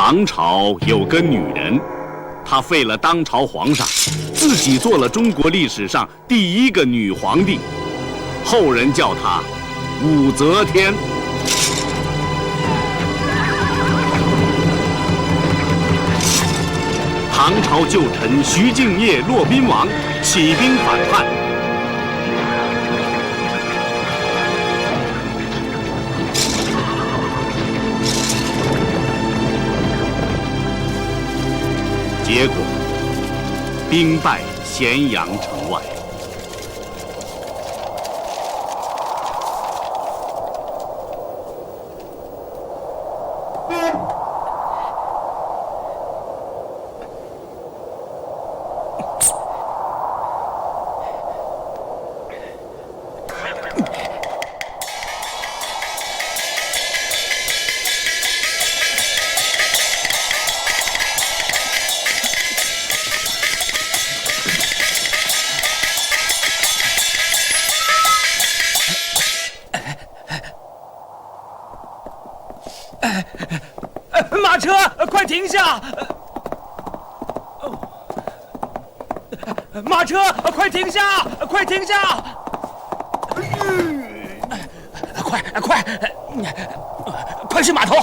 唐朝有个女人，她废了当朝皇上，自己做了中国历史上第一个女皇帝，后人叫她武则天。唐朝旧臣徐敬业、骆宾王起兵反叛，结果兵败咸阳城外。马车，快停下！马车，快停下！快停下！快去码头！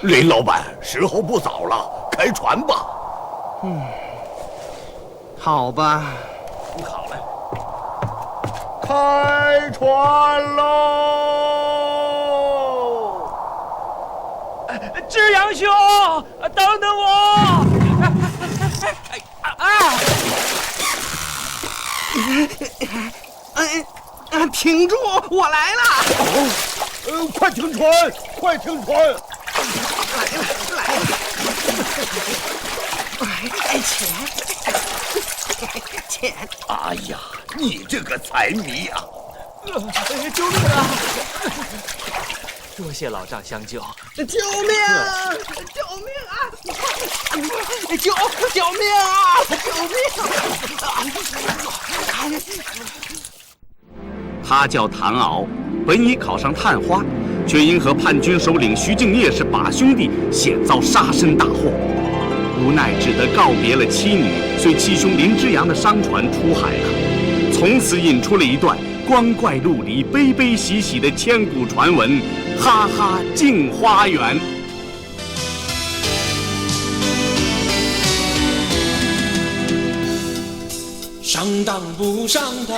林老板，时候不早了，开船吧。好吧。好嘞，开船喽！志阳兄，等等我！停住！我来了！快停船！快停船！来了！钱！哎呀，你这个财迷啊！救命啊！多谢老丈相救！救命啊！救命啊！救命啊！他叫谭敖，本已考上探花，却因和叛军首领徐敬业是把兄弟，险遭杀身大祸。无奈只得告别了妻女，随七兄林之阳的商船出海了。从此引出了一段光怪陆离、悲悲喜喜的千古传闻——哈哈镜花缘。上当不上当，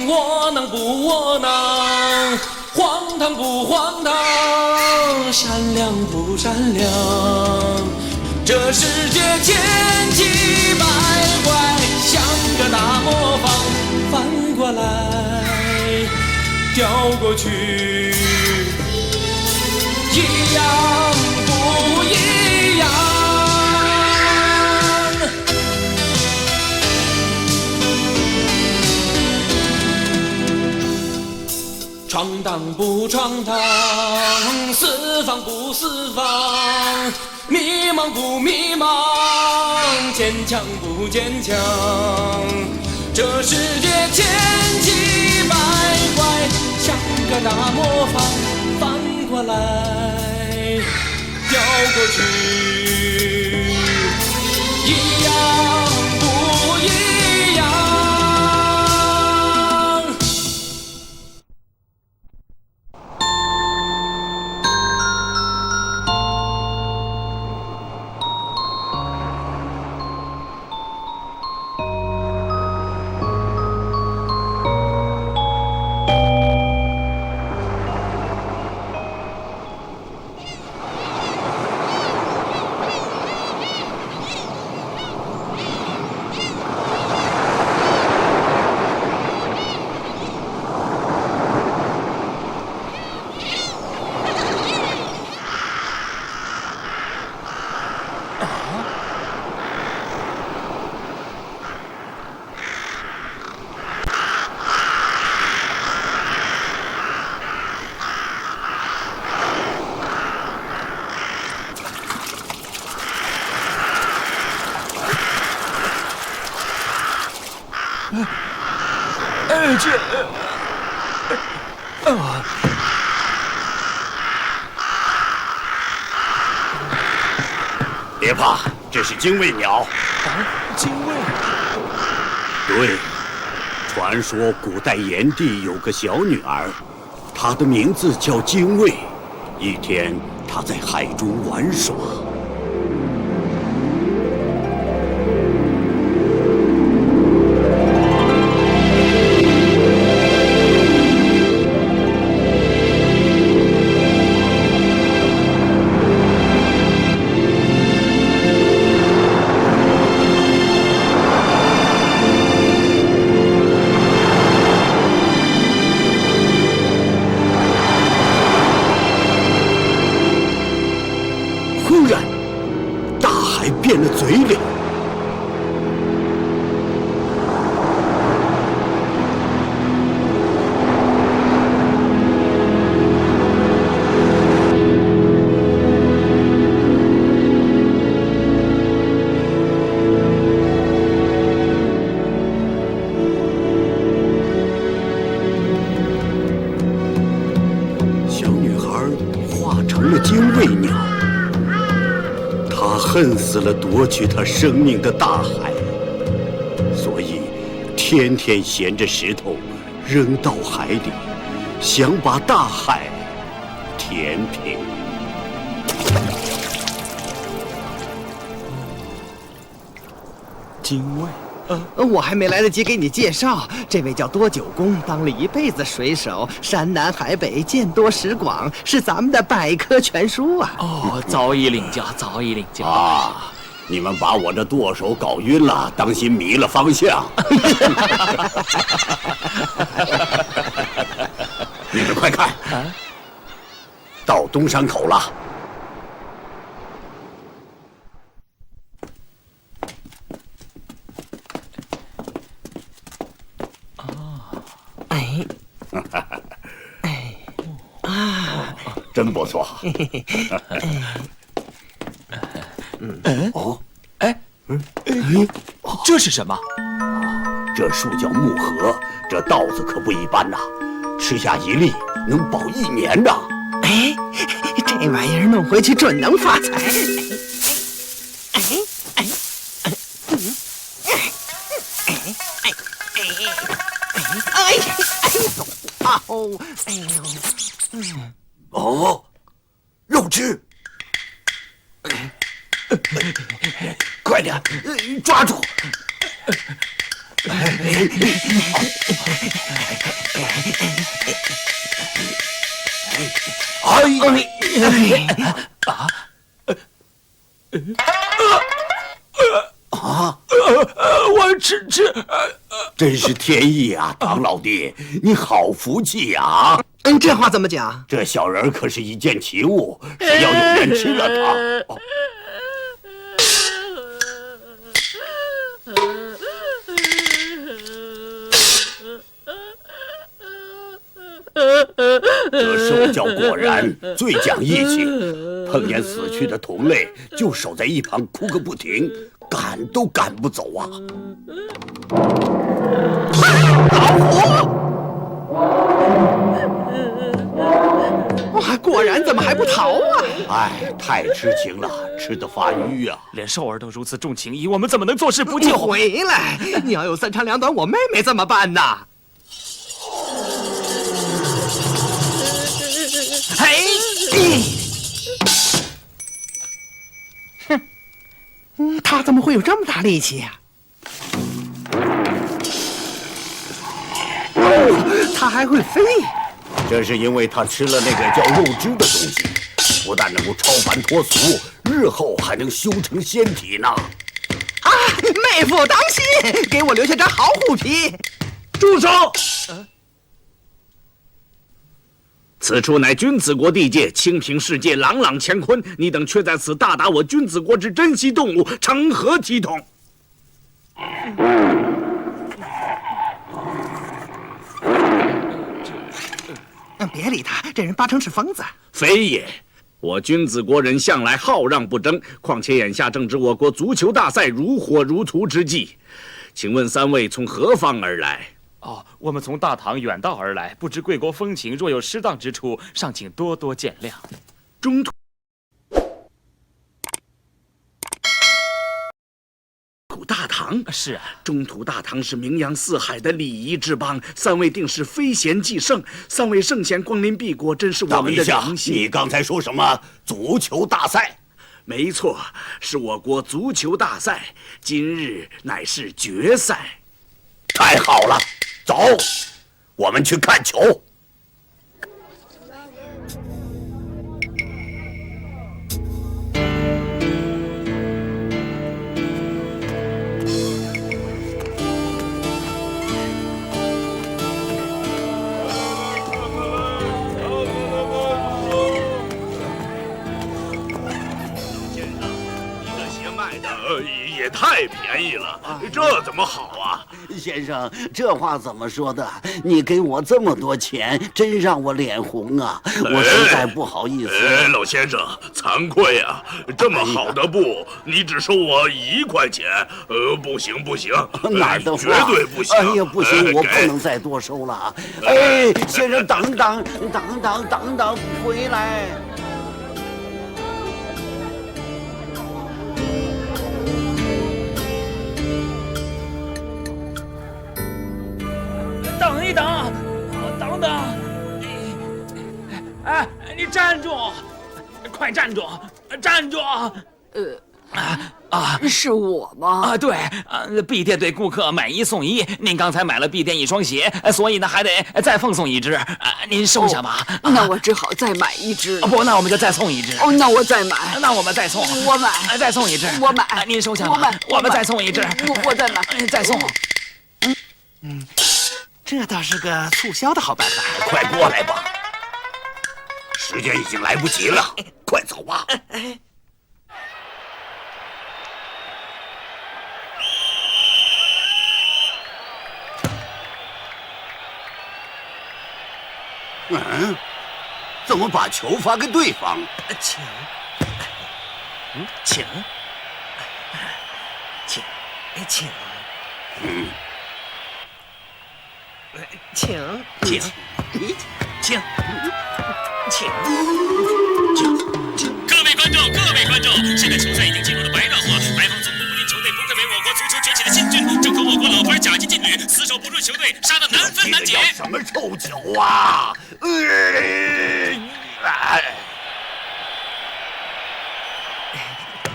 窝囊不窝囊，荒唐不荒唐，善良不善良。这世界千奇百怪，像个大魔方，翻过来掉过去，一样不一样。闯荡不闯荡，四方不四方，迷茫不迷茫，坚强不坚强。这世界千奇百怪，像个大魔方，翻过来掉过去，一样不一样。别怕，这是精卫鸟。精卫？对，传说古代炎帝有个小女儿，她的名字叫精卫。一天，她在海中玩耍。忽然，大海变了嘴脸。小女孩化成了精卫鸟。他恨死了夺取他生命的大海，所以天天衔着石头扔到海里，想把大海填平。精卫？我还没来得及给你介绍，这位叫多九公，当了一辈子水手，山南海北，见多识广，是咱们的百科全书啊！哦，早已领教，早已领教啊！你们把我这舵手搞晕了，当心迷了方向。你们快看，到东山口了。真不错。这是什么？这树叫木荷，这稻子可不一般呐，吃下一粒能保1年呐。哎，这玩意儿弄回去准能发财。哦，肉汁！快点，抓住！我吃，真是天意啊，唐老弟，你好福气呀！这话怎么讲？这小人可是一件奇物，只要有人吃了它。这兽叫果然，最讲义气，碰见死去的同类就守在一旁哭个不停，赶都赶不走啊！老虎！哇，果然怎么还不逃啊？哎，太痴情了，吃得发晕啊！连兽儿都如此重情义，我们怎么能坐视不救？回来！你要有3长2短，我妹妹怎么办呢？哼，他怎么会有这么大力气呀？哦，他还会飞。这是因为他吃了那个叫肉汁的东西，不但能够超凡脱俗，日后还能修成仙体呢。啊，妹夫当心，给我留下张好虎皮！住手！此处乃君子国地界，清平世界，朗朗乾坤，你等却在此大打我君子国之珍稀动物，成何体统？别理他，这人八成是疯子。非也，我君子国人向来好让不争，况且眼下正值我国足球大赛如火如荼之际，请问3位从何方而来？哦，我们从大唐远道而来，不知贵国风情，若有失当之处，尚请多多见谅。中土大唐是啊，中土大唐是名扬四海的礼仪之邦，三位定是非贤即圣，三位圣贤光临敝国，真是我们的荣幸。你刚才说什么足球大赛？没错，是我国足球大赛，今日乃是决赛。太好了，走，我们去看球。也太便宜了，这怎么好啊？先生，这话怎么说的？你给我这么多钱，真让我脸红啊！我实在不好意思。老先生，惭愧啊！这么好的布，你只收我1块钱？不行不行，哪儿的话？绝对不行！哎呀，不行，我不能再多收了。哎，先生，等等，回来！等一等，等等！哎，你站住！快站住！站住！是我吗？对，敝店对顾客买1送1，您刚才买了敝店1双鞋，所以呢还得再奉送1只，您收下吧。那我只好再买1只。不，那我们就再送1只。那我再买。那我们再送。我买。再送1只。我买。您收下吧。我买。我们再送1只。我再买。再送。这倒是个促销的好办法。快过来吧，时间已经来不及了，快走吧。怎么把球发给对方？请，各位观众，现在球赛已经进入了白热化，白方总督不仅球队不愧为我国足球崛起的新军，正和我国老牌甲级劲旅厮守不住球队，杀得难分难解。什么臭球啊！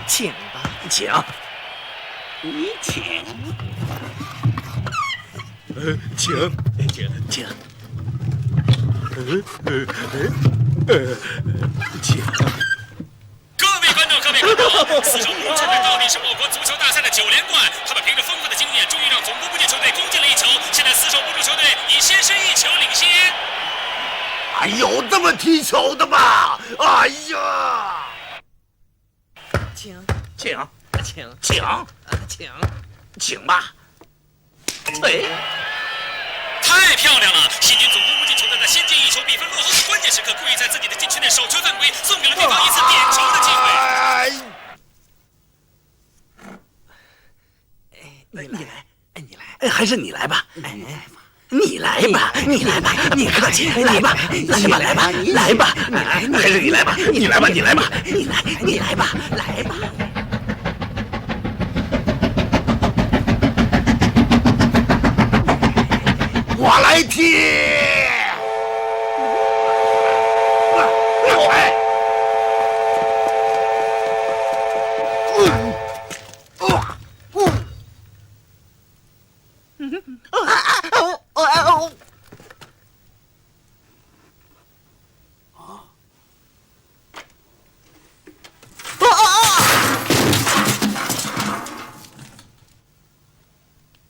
请吧，请，你请。请。各位观众，厮守不住球队到底是我国足球大赛的9连冠，他们凭着丰富的经验，终于让总督部队球队攻进了1球。现在厮守不住球队以先失1球领先。还有这么踢球的吗？哎呀！请吧。太漂亮了！新军总督部队球队在先进1球、比分落后的关键时刻，故意在自己的禁区内守球犯规，送给了对方1次点球的机会。你来，还是你来吧。你来吧，你客气，来吧，还是你来吧，你来吧。我来踢！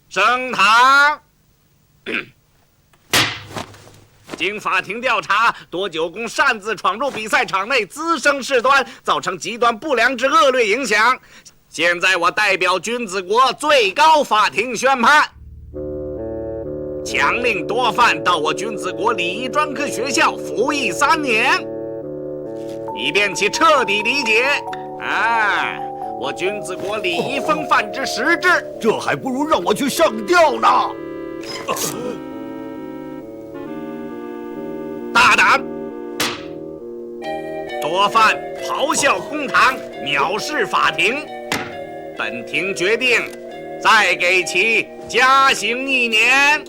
升堂。经法庭调查，多久公擅自闯入比赛场内，滋生事端，造成极端不良之恶劣影响。现在我代表君子国最高法庭宣判，强令多犯到我君子国礼仪专科学校服役3年，以便其彻底理解。我君子国礼仪风范之实质，这还不如让我去上吊呢。大胆，多犯咆哮公堂，藐视法庭。本庭决定再给其加刑1年。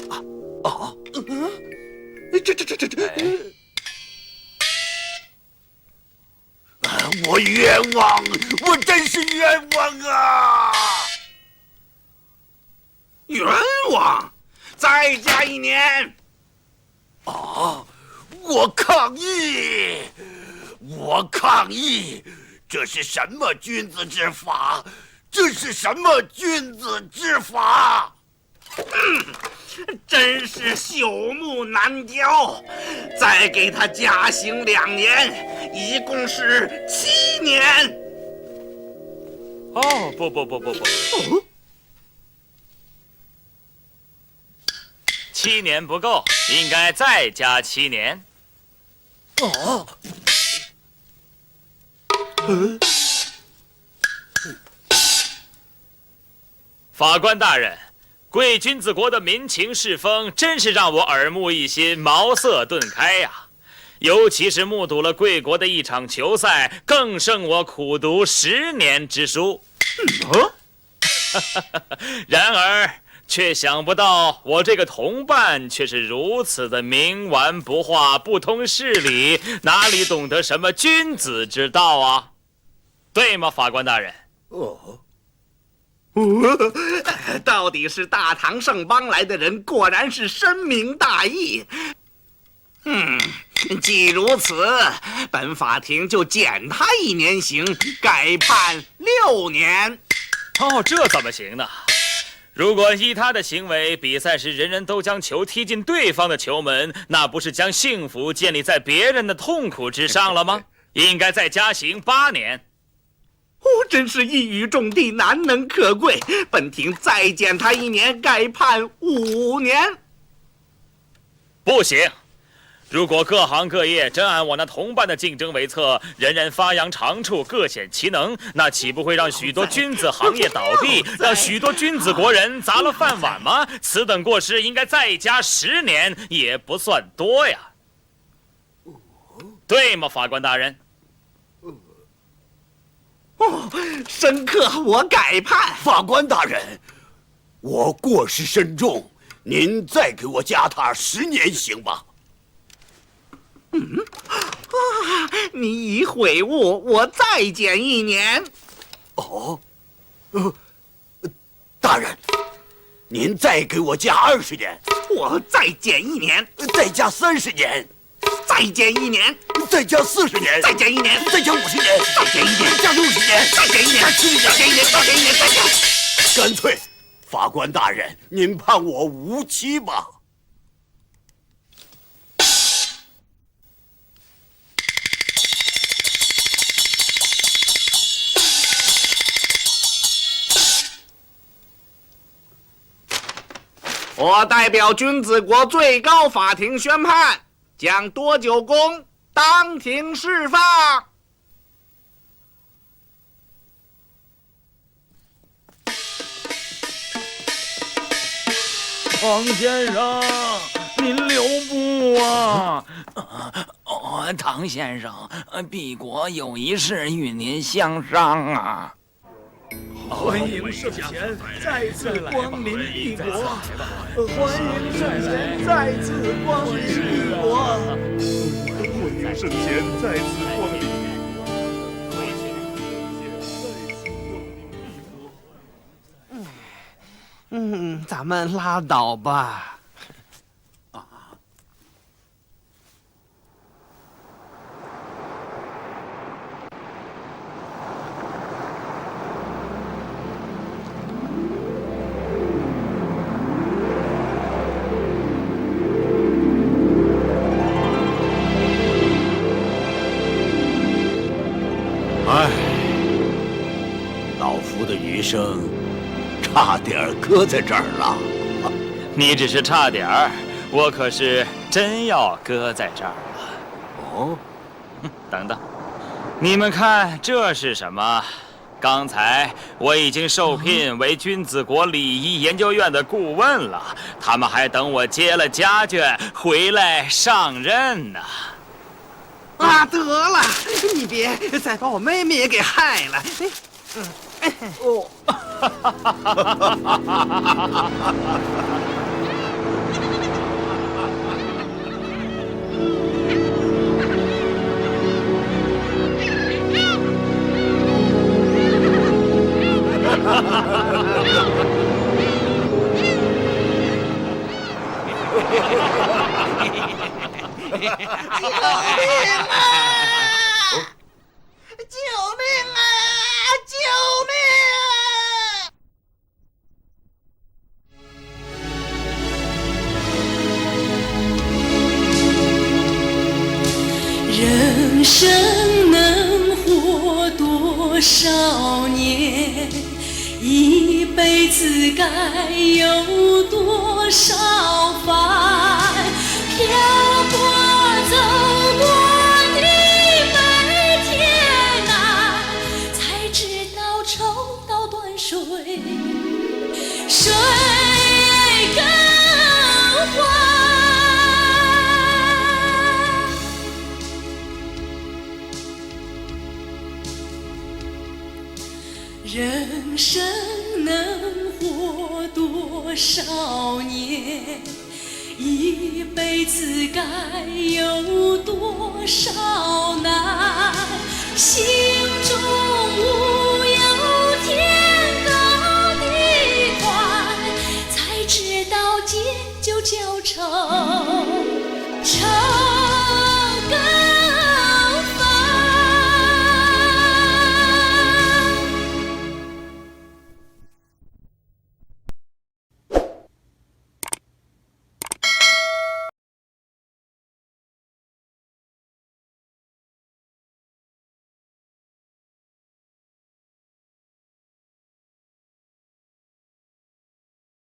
我冤枉，我真是冤枉啊！冤枉，再加1年。我抗议！我抗议！这是什么君子之法？这是什么君子之法？真是朽木难雕，再给他加刑2年，一共是7年。哦，不，7年不够，应该再加7年。法官大人，贵君子国的民情世风真是让我耳目一新，茅塞顿开呀！尤其是目睹了贵国的一场球赛，更胜我苦读10年之书。然而，却想不到我这个同伴却是如此的冥顽不化，不通事理，哪里懂得什么君子之道啊？对吗，法官大人？到底是大唐圣邦来的人，果然是深明大义。既如此，本法庭就减他1年刑，改判6年。这怎么行呢？如果依他的行为，比赛时人人都将球踢进对方的球门，那不是将幸福建立在别人的痛苦之上了吗？应该再加刑8年。真是一语中的，难能可贵。本庭再减他1年，改判5年。不行，如果各行各业真按我那同伴的竞争为策，人人发扬长处，各显其能，那岂不会让许多君子行业倒闭，让许多君子国人砸了饭碗吗？此等过失应该再加10年，也不算多呀。对吗，法官大人？深刻，我改判。法官大人，我过失深重，您再给我加他10年行吧。你已悔悟，我再减1年。大人，您再给我加20年。我再减1年，再加30年。再减1年，再加40年，再减1年，再加50年，再减1年，加60年，再减1年，加70年，再减1年，再减1年，再减。干脆，法官大人，您判我无期吧。我代表君子国最高法庭宣判，将多久公当庭释放。黄先生，您留步啊！唐先生，敝国有一事与您相商啊。欢迎圣贤再次光临敝国，欢迎圣贤再次光临敝国，欢迎圣贤再次光临。咱们拉倒吧。老夫的余生差点搁在这儿了。你只是差点儿，我可是真要搁在这儿了。等等，你们看这是什么？刚才我已经受聘为君子国礼仪研究院的顾问了，他们还等我接了家眷回来上任呢。啊，得了，你别再把我妹妹也给害了。哦，救命啊！救命啊！人生能活多少年？一辈子该有多少番？漂泊走过的每天啊，才知道抽刀断水，水更欢。人生能活多少年？一辈子该有多少难？